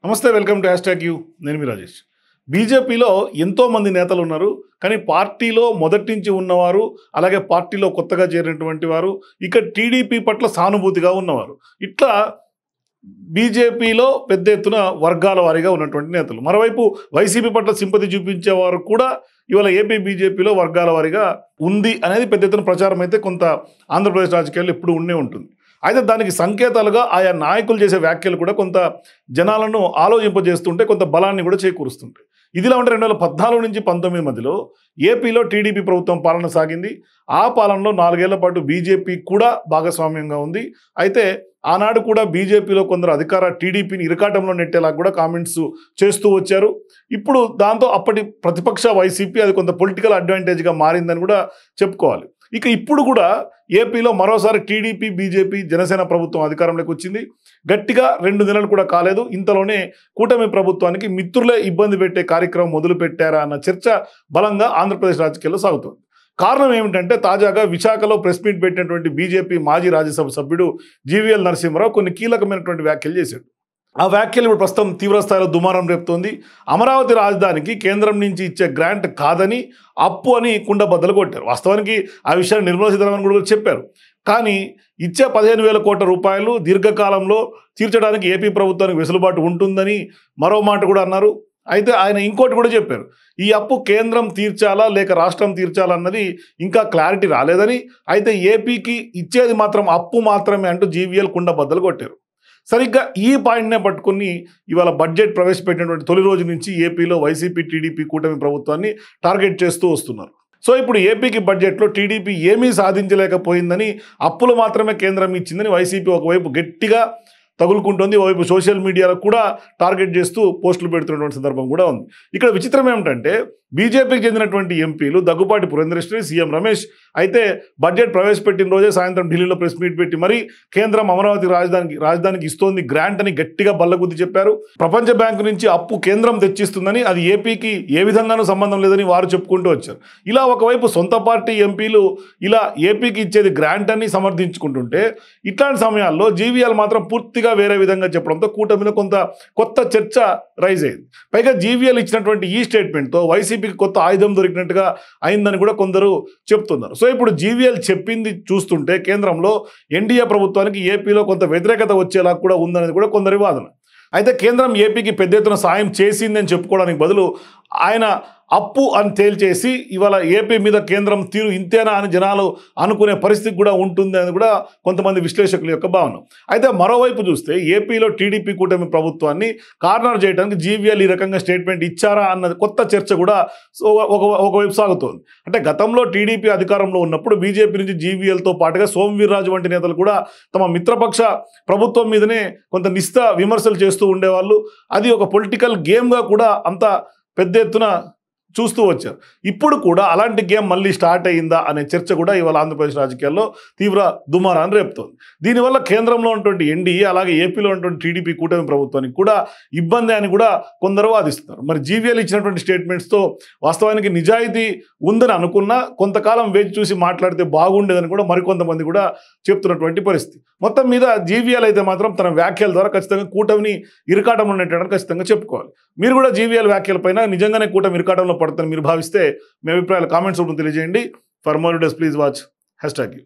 నమస్తే, welcome to hashtag you. నేను మీ రాజేష్. బీజేపీలో ఎంతోమంది నేతలు ఉన్నారు. కానీ పార్టీలో మొదటి నుంచి ఉన్నవారు, అలాగే పార్టీలో కొత్తగా చేరినటువంటి వారు, ఇక టీడీపీ పట్ల సానుభూతిగా ఉన్నవారు, ఇట్లా బీజేపీలో పెద్ద ఎత్తున వర్గాల వారీగా ఉన్నటువంటి నేతలు. మరోవైపు వైసీపీ పట్ల సింపతి చూపించేవారు కూడా ఇవాళ ఏపీ బీజేపీలో వర్గాల వారీగా ఉంది అనేది పెద్ద ఎత్తున ప్రచారం అయితే కొంత ఆంధ్రప్రదేశ్ రాజకీయాల్లో ఎప్పుడు ఉండే ఉంటుంది. అయితే దానికి సంకేతాలుగా ఆయా నాయకులు చేసే వ్యాఖ్యలు కూడా కొంత జనాలను ఆలోచింపజేస్తుంటే కొంత బలాన్ని కూడా చేకూరుస్తుంటాయి. ఇదిలా ఉంటే 2014 నుంచి 19 మధ్యలో ఏపీలో టీడీపీ ప్రభుత్వం పాలన సాగింది. ఆ పాలనలో 4 ఏళ్ల పాటు బీజేపీ కూడా భాగస్వామ్యంగా ఉంది. అయితే ఆనాడు కూడా బీజేపీలో కొందరు అధికార టీడీపీని ఇరకాటంలో నెట్టేలా కూడా కామెంట్స్ చేస్తూ వచ్చారు. ఇప్పుడు దాంతో అప్పటి ప్రతిపక్ష వైసీపీ అది కొంత పొలిటికల్ అడ్వాంటేజ్గా మారిందని కూడా చెప్పుకోవాలి. ఇక ఇప్పుడు కూడా ఏపీలో మరోసారి టీడీపీ, బీజేపీ, జనసేన ప్రభుత్వం అధికారంలోకి వచ్చింది. గట్టిగా 2 నెలలు కూడా కాలేదు. ఇంతలోనే కూటమి ప్రభుత్వానికి మిత్రులే ఇబ్బంది పెట్టే కార్యక్రమం మొదలు పెట్టారా అన్న చర్చ బలంగా ఆంధ్రప్రదేశ్ రాజకీయాల్లో సాగుతుంది. కారణం ఏమిటంటే తాజాగా విశాఖలో ప్రెస్ మీట్ పెట్టినటువంటి బీజేపీ మాజీ రాజ్యసభ సభ్యుడు జీవీఎల్ నరసింహారావు కొన్ని కీలకమైనటువంటి వ్యాఖ్యలు చేశాడు. ఆ వ్యాఖ్యలు ఇప్పుడు ప్రస్తుతం తీవ్రస్థాయిలో దుమారం రేపుతోంది. అమరావతి రాజధానికి కేంద్రం నుంచి ఇచ్చే గ్రాంట్ కాదని, అప్పు అని కుండబద్దలు కొట్టారు. వాస్తవానికి ఆ విషయాన్ని నిర్మలా సీతారామన్ కూడా చెప్పారు. కానీ ఇచ్చే 15,000 కోట్ల రూపాయలు దీర్ఘకాలంలో తీర్చడానికి ఏపీ ప్రభుత్వానికి వెసులుబాటు ఉంటుందని మరో మాట కూడా అన్నారు. అయితే ఆయన ఇంకోటి కూడా చెప్పారు, ఈ అప్పు కేంద్రం తీర్చాలా లేక రాష్ట్రం తీర్చాలా అన్నది ఇంకా క్లారిటీ రాలేదని, అయితే ఏపీకి ఇచ్చేది మాత్రం అప్పు మాత్రమే అంటూ జీవీఎల్ కుండబద్దలు కొట్టారు. సరిగ్గా ఈ పాయింట్నే పట్టుకుని ఇవాళ బడ్జెట్ ప్రవేశపెట్టినటువంటి తొలి రోజు నుంచి ఏపీలో వైసీపీ, టీడీపీ కూటమి ప్రభుత్వాన్ని టార్గెట్ చేస్తూ వస్తున్నారు. సో ఇప్పుడు ఏపీకి బడ్జెట్లో టీడీపీ ఏమీ సాధించలేకపోయిందని, అప్పులు మాత్రమే కేంద్రం ఇచ్చిందని వైసీపీ ఒకవైపు గట్టిగా తగులుకుంటుంది. ఒకవైపు సోషల్ మీడియాలో కూడా టార్గెట్ చేస్తూ పోస్టులు పెడుతున్నటువంటి సందర్భం కూడా ఉంది. ఇక్కడ విచిత్రం ఏమిటంటే బీజేపీకి చెందినటువంటి ఎంపీలు దగ్గుపాటి పురంధరేశ్వరి, సీఎం రమేష్ అయితే బడ్జెట్ ప్రవేశపెట్టిన రోజే సాయంత్రం ఢిల్లీలో ప్రెస్ మీట్ పెట్టి మరి కేంద్రం అమరావతి రాజధానికి ఇస్తోంది గ్రాంట్ అని గట్టిగా బల్లగుద్ది చెప్పారు. ప్రపంచ బ్యాంకు నుంచి అప్పు కేంద్రం తెచ్చిస్తుందని, అది ఏపీకి ఏ విధంగానూ సంబంధం లేదని వారు చెప్పుకుంటూ వచ్చారు. ఇలా ఒకవైపు సొంత పార్టీ ఎంపీలు ఇలా ఏపీకి ఇచ్చేది గ్రాంట్ అని సమర్థించుకుంటుంటే, ఇట్లాంటి సమయాల్లో జీవీఎల్ మాత్రం పూర్తిగా వేరే విధంగా చెప్పడంతో కూటమిలో కొంత కొత్త చర్చ రైజ్ అయింది. పైగా జీవీఎల్ ఇచ్చినటువంటి ఈ స్టేట్మెంట్తో వైసీపీకి కొత్త ఆయుధం దొరికినట్టుగా అయిందని కూడా కొందరు చెప్తున్నారు. సో ఇప్పుడు జీవీఎల్ చెప్పింది చూస్తుంటే కేంద్రంలో ఎన్డీఏ ప్రభుత్వానికి ఏపీలో కొంత వ్యతిరేకత వచ్చేలా కూడా ఉందనేది కూడా కొందరి వాదన. అయితే కేంద్రం ఏపీకి పెద్ద ఎత్తున సాయం చేసిందని చెప్పుకోవడానికి బదులు ఆయన అప్పు అని తేల్చేసి ఇవాళ ఏపీ మీద కేంద్రం తీరు ఇంతేనా అని జనాలు అనుకునే పరిస్థితి కూడా ఉంటుంది అని కూడా కొంతమంది విశ్లేషకుల యొక్క భావన. అయితే మరోవైపు చూస్తే ఏపీలో టీడీపీ కూటమి ప్రభుత్వాన్ని కార్నర్ చేయడానికి జీవీఎల్ ఈ రకంగా స్టేట్మెంట్ ఇచ్చారా అన్నది కొత్త చర్చ కూడా ఒకవైపు సాగుతోంది. అంటే గతంలో టీడీపీ అధికారంలో ఉన్నప్పుడు బీజేపీ నుంచి జీవీఎల్తో పాటుగా సోమవీర్రాజు వంటి నేతలు కూడా తమ మిత్రపక్ష ప్రభుత్వం మీదనే కొంత విమర్శలు చేస్తూ ఉండేవాళ్ళు. అది ఒక పొలిటికల్ గేమ్గా కూడా అంత పెద్ద ఎత్తున చూస్తూ వచ్చారు. ఇప్పుడు కూడా అలాంటి గేమ్ మళ్ళీ స్టార్ట్ అయ్యిందా అనే చర్చ కూడా ఇవాళ ఆంధ్రప్రదేశ్ రాజకీయాల్లో తీవ్ర దుమారాన్ని రేపుతోంది. దీనివల్ల కేంద్రంలో ఉన్నటువంటి ఎన్డీఏ అలాగే ఏపీలో ఉన్నటువంటి టీడీపీ కూటమి ప్రభుత్వానికి కూడా ఇబ్బంది అని కూడా కొందరు వాదిస్తున్నారు. మరి జీవీఎల్ ఇచ్చినటువంటి స్టేట్మెంట్స్తో వాస్తవానికి నిజాయితీ ఉందని అనుకున్నా కొంతకాలం వేచి చూసి మాట్లాడితే బాగుండేదని కూడా మరికొంతమంది కూడా చెప్తున్నటువంటి పరిస్థితి. మొత్తం మీద జీవీఎల్ అయితే మాత్రం తన వ్యాఖ్యల ద్వారా ఖచ్చితంగా కూటమిని ఇరకాటంలో నెట్టడానికి ఖచ్చితంగా చెప్పుకోవాలి. మీరు కూడా జీవీఎల్ వ్యాఖ్యలపైన నిజంగానే కూటమి ఇరకాటంలో పడుతుందని మీరు భావిస్తే మీ అభిప్రాయాలు కామెంట్స్ రూపంలో తెలియజేయండి. For more videos please watch hashtag you.